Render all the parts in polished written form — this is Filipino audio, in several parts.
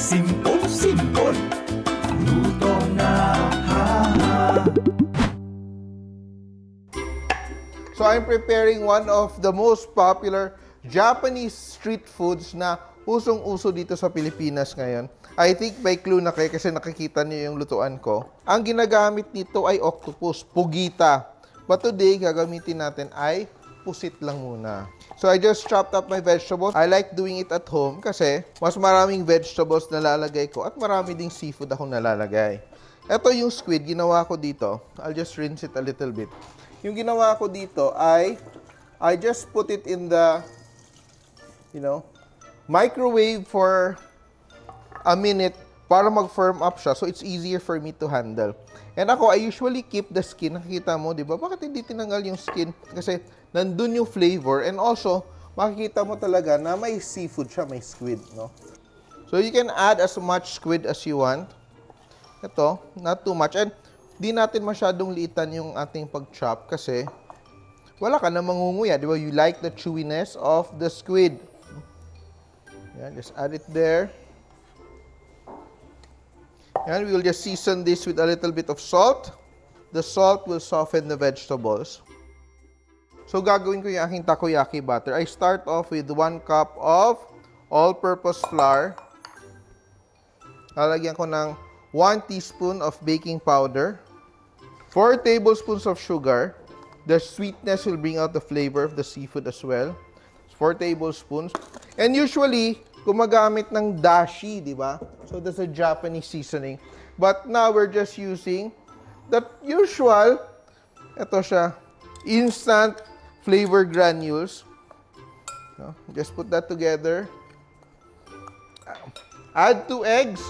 Simple, luto na, So I'm preparing one of the most popular Japanese street foods na usong-uso dito sa Pilipinas ngayon. I think may clue na kayo kasi nakikita niyo yung lutuan ko. Ang ginagamit nito ay octopus, pugita. But today, gagamitin natin ay pusit lang muna. So I just chopped up my vegetables. I like doing it at home kasi mas maraming vegetables na lalagay ko at marami ding seafood akong nalalagay. Ito yung squid, ginawa ko dito. I'll just rinse it a little bit. Yung ginawa ko dito ay I just put it in the, microwave for a minute para mag-firm up siya so it's easier for me to handle. And ako, I usually keep the skin. Nakikita mo, di ba? Bakit hindi tinanggal yung skin? Kasi nandun yung flavor and also, makikita mo talaga na may seafood siya, may squid, no? So you can add as much squid as you want. Ito, not too much. And di natin masyadong liitan yung ating pag-chop kasi wala ka na mangunguya, di ba? You like the chewiness of the squid. Yan, just add it there. And we will just season this with a little bit of salt. The salt will soften the vegetables. So, gagawin ko yung aking takoyaki batter. I start off with 1 cup of all-purpose flour. Lalagyan ko ng 1 teaspoon of baking powder. 4 tablespoons of sugar. The sweetness will bring out the flavor of the seafood as well. 4 tablespoons. And usually, gumagamit ng dashi, di ba? So, that's a Japanese seasoning. But now, we're just using the usual, ito siya, instant flavor granules. No? Just put that together. Add 2 eggs.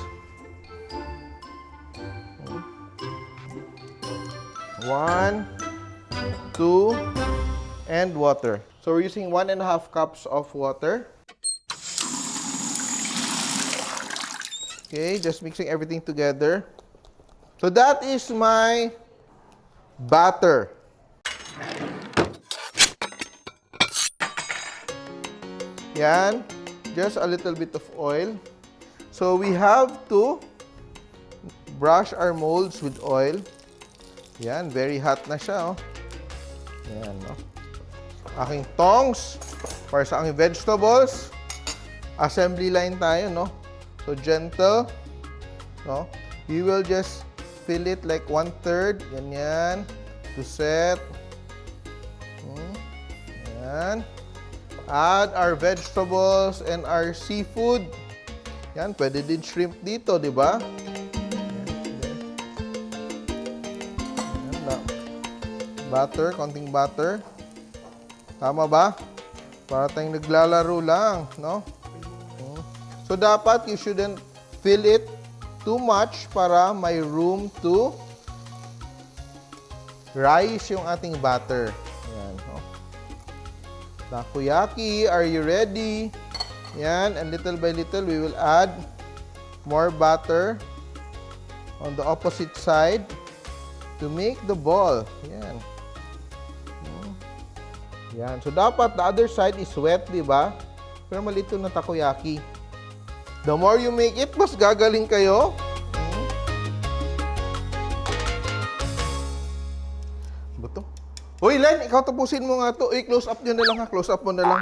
1, 2, and water. So we're using 1.5 cups of water. Okay, just mixing everything together. So that is my batter. Yan, just a little bit of oil. So we have to brush our molds with oil. Yan, very hot na siya, oh. Yan, no? Aking tongs para sa aking vegetables. Assembly line tayo, no? So, gentle, no? You will just fill it like 1/3. Ganyan. To set. Yan. Add our vegetables and our seafood. Yan, pwede din shrimp dito, di ba? Butter, konting butter. Tama ba? Para tayong naglalaro lang, no? So, dapat you shouldn't fill it too much para may room to rise yung ating batter. Yan, no? Takoyaki, are you ready? Yan, and little by little, we will add more butter on the opposite side to make the ball. Yan. Yan. So, dapat the other side is wet, di ba? Pero malito na takoyaki. The more you make it, mas gagaling kayo. Bato? Uy, Len, ikaw tapusin mo nga to. Close up nyo na lang ha. Close up mo na lang.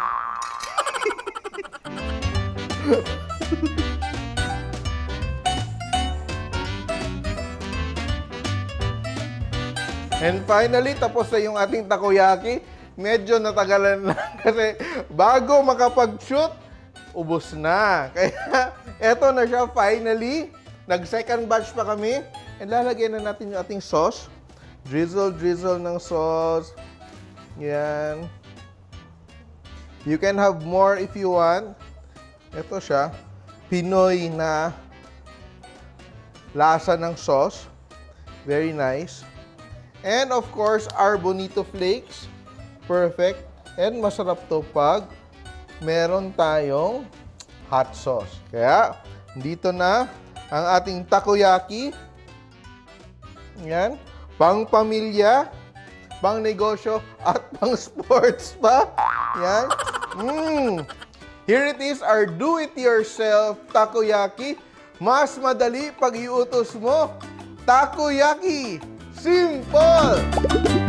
And finally, tapos na yung ating takoyaki. Medyo natagalan lang kasi bago makapag-shoot, ubos na. Kaya eto na siya finally. Nag-second batch pa kami. And lalagyan na natin yung ating sauce. Drizzle ng sauce. Yan. You can have more if you want. Ito siya. Pinoy na lasa ng sauce. Very nice. And of course, our bonito flakes. Perfect. And masarap to pag meron tayong hot sauce. Kaya, dito na ang ating takoyaki. Yan. Pang pamilya, pang negosyo, at pang sports pa. Yan. Here it is, our do-it-yourself takoyaki. Mas madali pag iutos mo. Takoyaki. Simple!